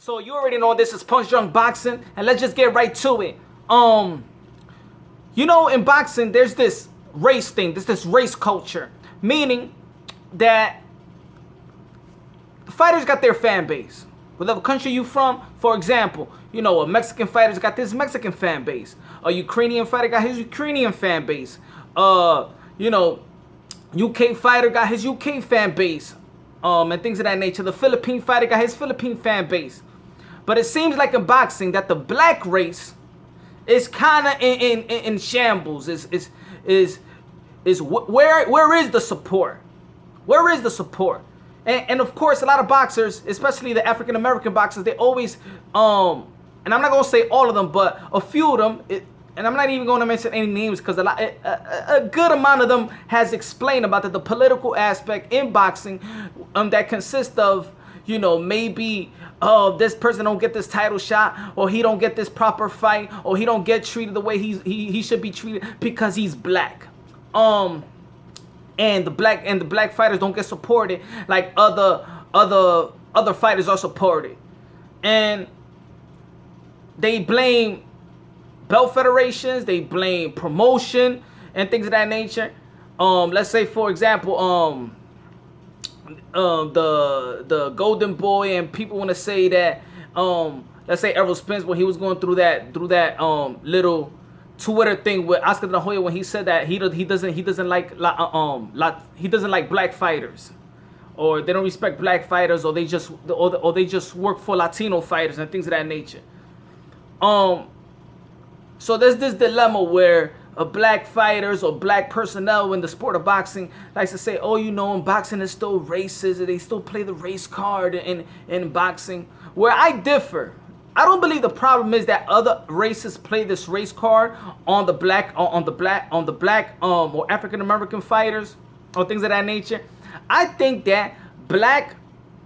So you already know this is Punch Drunk Boxing, and let's just get right to it. You know, in boxing, there's this race thing, there's this race culture, meaning that fighters got their fan base. Whatever country you from, for example, you know, a Mexican fighter's got this Mexican fan base. A Ukrainian fighter got his Ukrainian fan base. You know, UK fighter got his UK fan base. And things of that nature. The Philippine fighter got his Philippine fan base. But it seems like in boxing that the black race is kind of in shambles. Where is the support? Where is the support? And of course, a lot of boxers, especially the African American boxers, they always, and I'm not gonna say all of them, but a few of them, and I'm not even gonna mention any names because a good amount of them has explained about the political aspect in boxing, that consists of, you know, maybe this person don't get this title shot, or he don't get this proper fight, or he don't get treated the way he should be treated because he's black. And the black fighters don't get supported like other fighters are supported, and they blame belt federations, they blame promotion and things of that nature. Let's say, for example, the Golden Boy, and people want to say that let's say Errol Spence, when he was going through that little Twitter thing with Oscar De La Hoya, when he said that he doesn't like black fighters, or they don't respect black fighters, or they just work for Latino fighters and things of that nature. So there's this dilemma where black fighters or black personnel in the sport of boxing likes to say, oh, you know, in boxing it's still racist, they still play the race card in boxing. Where I differ. I don't believe the problem is that other races play this race card on the black or African American fighters or things of that nature. I think that black,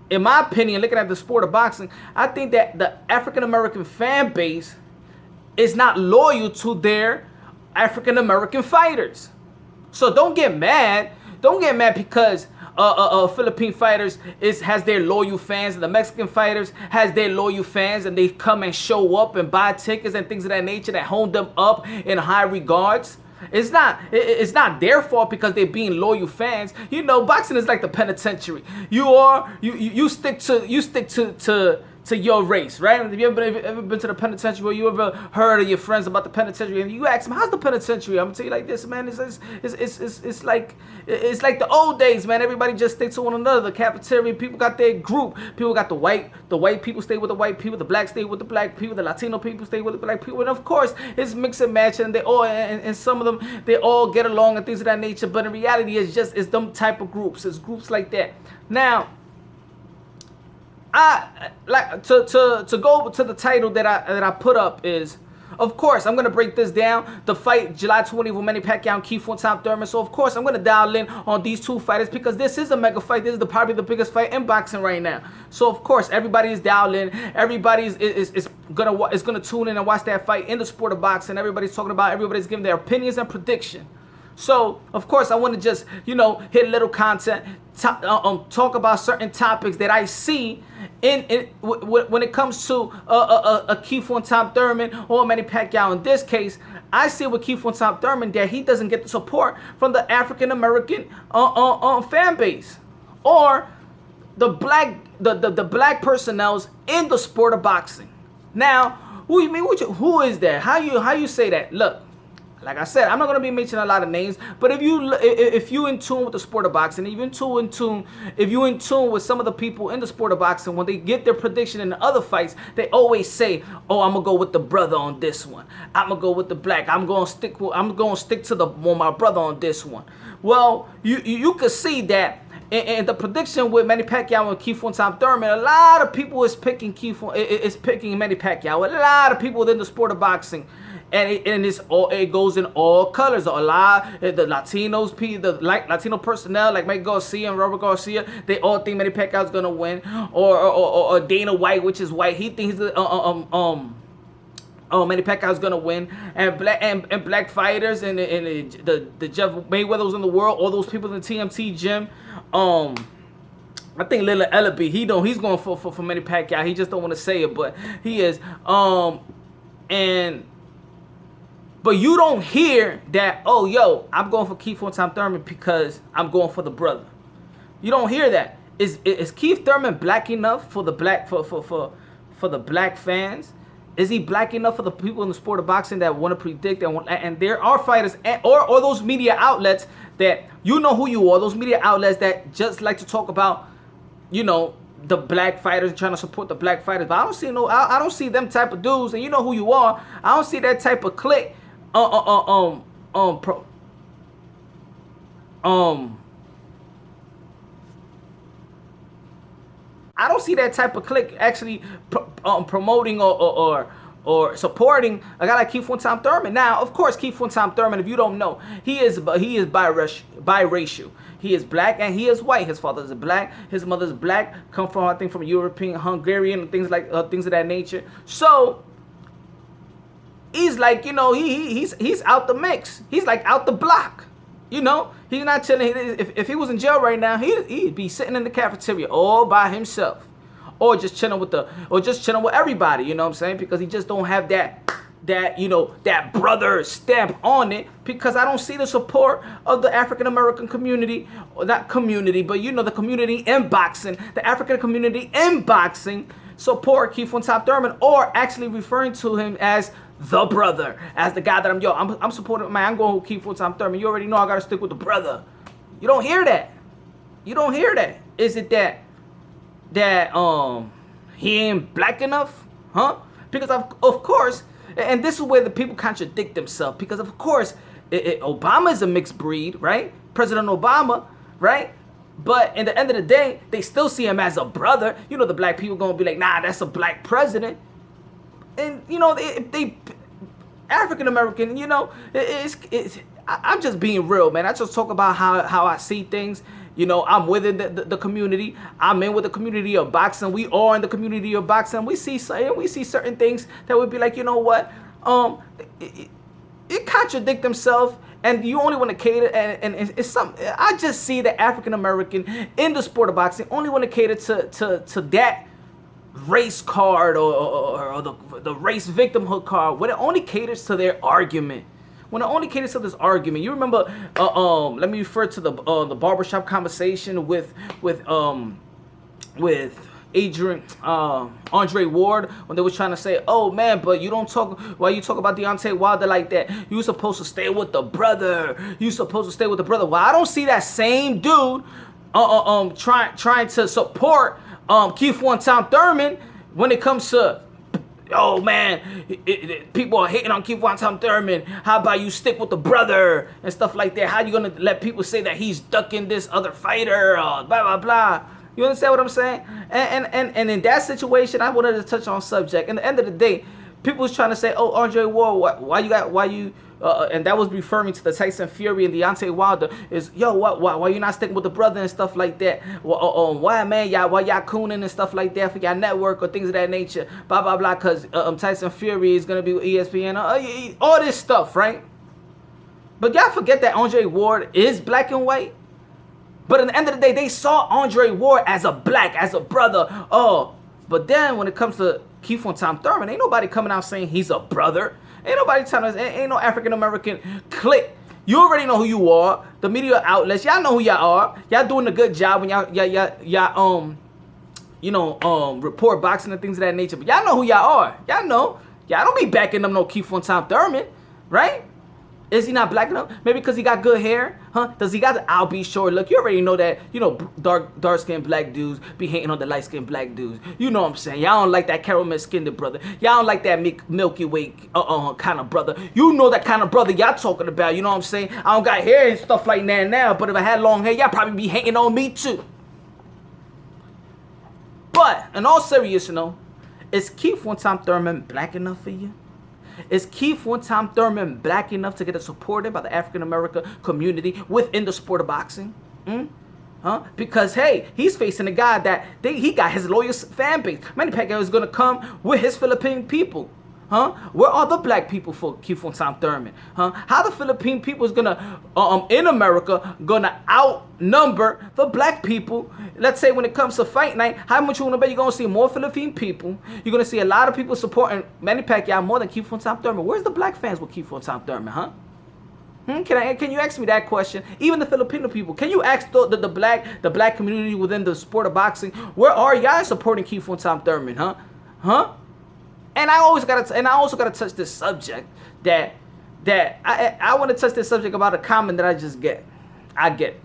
in my opinion, looking at the sport of boxing, I think that the African American fan base is not loyal to their African American fighters. So don't get mad. Don't get mad because Philippine fighters has their loyal fans, and the Mexican fighters has their loyal fans, and they come and show up and buy tickets and things of that nature that hold them up in high regards. It's not their fault because they're being loyal fans. You know, boxing is like the penitentiary. You stick to your race, right? Have you ever been to the penitentiary, or you ever heard of your friends about the penitentiary, and you ask them, how's the penitentiary? I'm gonna tell you like this, man. It's like the old days, man. Everybody just stay to one another. The cafeteria, people got their group. People got the white people stay with the white people, the black stay with the black people, the Latino people stay with the black people, and of course it's mix and match, and they all and some of them, they all get along and things of that nature. But in reality, it's them type of groups. It's groups like that. Now, I like to go to the title that I put up is, of course, I'm gonna break this down. The fight July 20th with Manny Pacquiao and Keith Thurman. So of course I'm gonna dial in on these two fighters because this is a mega fight. This is probably the biggest fight in boxing right now. So of course everybody is dialed in. Everybody is gonna tune in and watch that fight in the sport of boxing. Everybody's talking about. Everybody's giving their opinions and prediction. So, of course, I want to just, you know, hit a little content, talk about certain topics that I see when it comes to a Keith Thurman or Manny Pacquiao. In this case, I see with Keith Thurman that he doesn't get the support from the African American fan base or the black personnel in the sport of boxing. Now, who is that? How you say that? Look. Like I said, I'm not gonna be mentioning a lot of names, but if you in tune with the sport of boxing, if you in tune with some of the people in the sport of boxing, when they get their prediction in the other fights, they always say, "Oh, I'm gonna go with the brother on this one. I'm gonna go with the black. I'm gonna stick to my brother on this one." Well, you could see that. And the prediction with Manny Pacquiao and Keith Thurman, a lot of people is picking Manny Pacquiao. A lot of people within the sport of boxing. And it goes in all colors. A lot the Latinos, the Latino personnel like Mike Garcia and Robert Garcia, they all think Manny Pacquiao is gonna win. Or Dana White, which is white, he thinks Manny Pacquiao is gonna win. And black fighters and the Jeff Mayweathers in the world, all those people in the TMT gym, I think Lil Ellaby, he's going for Manny Pacquiao. He just don't want to say it, but he is. And but you don't hear that. Oh, yo, I'm going for Keith one-time Thurman because I'm going for the brother. You don't hear that. Is Keith Thurman black enough for the black for the black fans? Is he black enough for the people in the sport of boxing that want to predict and there are fighters or those media outlets that you know who you are, those media outlets that just like to talk about, you know, the black fighters, trying to support the black fighters. But I don't see them type of dudes, and you know who you are. I don't see that type of clique. I don't see that type of clique actually promoting or supporting a guy like Keith one-time Thurman. Now, of course, Keith one-time Thurman, if you don't know, he is biracial. He is black and he is white. His father is black. His mother is black. Come from, I think, from European, Hungarian, and things of that nature. So he's like, you know, he's out the mix. He's like out the block. You know, he's not chilling. If he was in jail right now, he'd be sitting in the cafeteria all by himself, or just chilling with everybody. You know what I'm saying? Because he just don't have that you know, that brother stamp on it, because I don't see the support of the African American community, or not community, but you know, the community in boxing, the African community in boxing support Keith one-time Thurman, or actually referring to him as the brother, as the guy that I'm supporting, man. I'm going with Keith one-time Thurman. You already know I gotta stick with the brother. You don't hear that. You don't hear that. Is it that he ain't black enough, huh? Because of course. And this is where the people contradict themselves, because of course Obama is a mixed breed, right? President Obama, right? But in the end of the day, they still see him as a brother. You know, the black people gonna be like, nah, that's a black president. And you know, they African American, you know, I'm just being real, man. I just talk about how I see things. You know, I'm within the community. I'm in with the community of boxing. We are in the community of boxing. We see certain things that would be like, you know what? It contradict themselves, and you only want to cater. And it's some. I just see the African American in the sport of boxing only want to cater to that race card or the race victimhood card, when it only caters to their argument. When it only caters to this argument. You remember, let me refer to the barbershop conversation with Andre Ward, when they was trying to say, oh man, but you don't talk, why you talk about Deontay Wilder like that? You supposed to stay with the brother. You supposed to stay with the brother. Well, I don't see that same dude trying to support Keith one-time Thurman when it comes to, oh man, people are hating on Keith one-time Thurman. How about you stick with the brother and stuff like that? How you gonna let people say that he's ducking this other fighter? Blah blah blah. You understand what I'm saying? And in that situation, I wanted to touch on subject. And at the end of the day, people was trying to say, oh, Andre Ward, why you and that was referring to the Tyson Fury and Deontay Wilder, is, yo, why you not sticking with the brother and stuff like that? Why, man, why y'all cooning and stuff like that for y'all network or things of that nature? Blah, blah, blah, because Tyson Fury is going to be with ESPN, all this stuff, right? But y'all forget that Andre Ward is black and white. But at the end of the day, they saw Andre Ward as a brother. Oh, but then when it comes to Keith one-time Thurman, ain't nobody coming out saying he's a brother. Ain't nobody telling us, ain't no African American clique. You already know who you are. The media outlets, y'all know who y'all are. Y'all doing a good job when y'all report boxing and things of that nature. But y'all know who y'all are. Y'all know. Y'all don't be backing them no Keith one-time Thurman, right? Is he not black enough? Maybe because he got good hair, huh? Does he got the I'll be sure look? You already know that, you know, dark-skinned black dudes be hating on the light-skinned black dudes. You know what I'm saying? Y'all don't like that caramel-skinned brother. Y'all don't like that Milky Way kind of brother. You know that kind of brother y'all talking about. You know what I'm saying? I don't got hair and stuff like that now, but if I had long hair, y'all probably be hating on me too. But in all seriousness, you know, is Keith one-time Thurman black enough for you? Is Keith one-time Thurman black enough to get supported by the African American community within the sport of boxing? Huh? Because hey, he's facing a guy that he got his loyal fan base. Manny Pacquiao is gonna come with his Philippine people. Huh? Where are the black people for Kiefer Thurman? Huh? How the Philippine people is gonna in America gonna outnumber the black people? Let's say when it comes to fight night, how much you wanna bet you're gonna see more Philippine people? You're gonna see a lot of people supporting Manny Pacquiao more than Kiefer Thurman. Where's the black fans with Kiefer Thurman, huh? Can you ask me that question? Even the Filipino people, can you ask the black community within the sport of boxing, where are y'all supporting Kiefer Thurman, huh? Huh? And I also gotta touch this subject that I want to touch this subject about a comment that I get.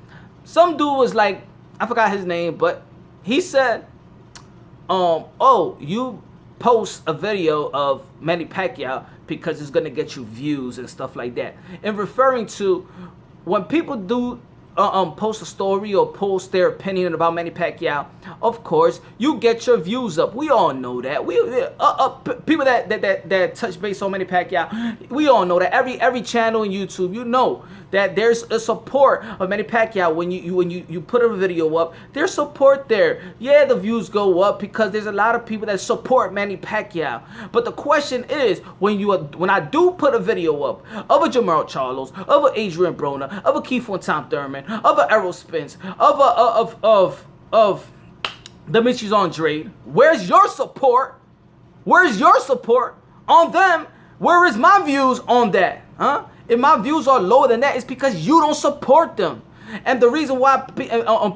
Some dude was like, I forgot his name, but he said, oh, you post a video of Manny Pacquiao because it's gonna get you views and stuff like that, and referring to when people do post a story or post their opinion about Manny Pacquiao, of course you get your views up. We all know that. People that touch base on Manny Pacquiao, we all know that. Every channel on YouTube, you know that there's a support of Manny Pacquiao. When you put a video up, there's support there. Yeah, the views go up because there's a lot of people that support Manny Pacquiao. But the question is, when I do put a video up of a Jamal Charles, of a Adrian Broner, of a Kiefer Thurman, of a Errol Spence, of Demetrius Andrade, where's your support? Where's your support on them? Where is my views on that? Huh? If my views are lower than that, it's because you don't support them. And the reason why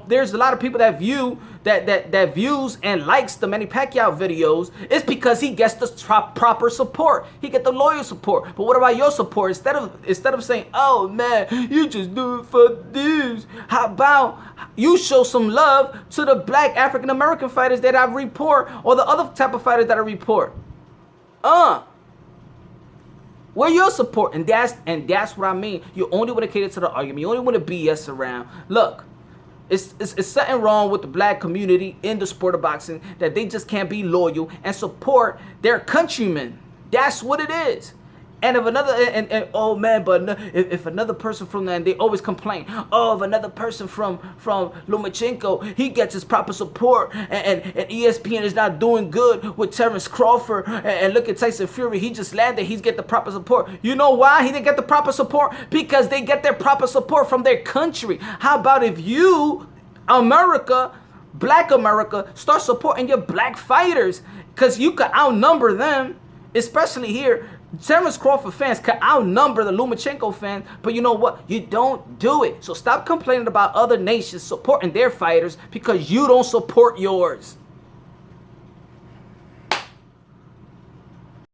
there's a lot of people that views and likes the Manny Pacquiao videos is because he gets the proper support. He get the loyal support. But what about your support? Instead of saying, "Oh man, you just do it for this," how about you show some love to the black African American fighters that I report, or the other type of fighters that I report? Where your support? And that's what I mean. You only want to cater to the argument. You only want to BS around. Look, it's something wrong with the black community in the sport of boxing, that they just can't be loyal and support their countrymen. That's what it is. And if another oh man, but if another person from there, and they always complain, oh, if another person from Lomachenko, he gets his proper support, and ESPN is not doing good with Terrence Crawford, and look at Tyson Fury, he just landed, he's get the proper support. You know why he didn't get the proper support? Because they get their proper support from their country. How about if you, America, black America, start supporting your black fighters, because you could outnumber them, especially here. Terrence Crawford fans can outnumber the Lomachenko fans, but you know what? You don't do it. So stop complaining about other nations supporting their fighters because you don't support yours.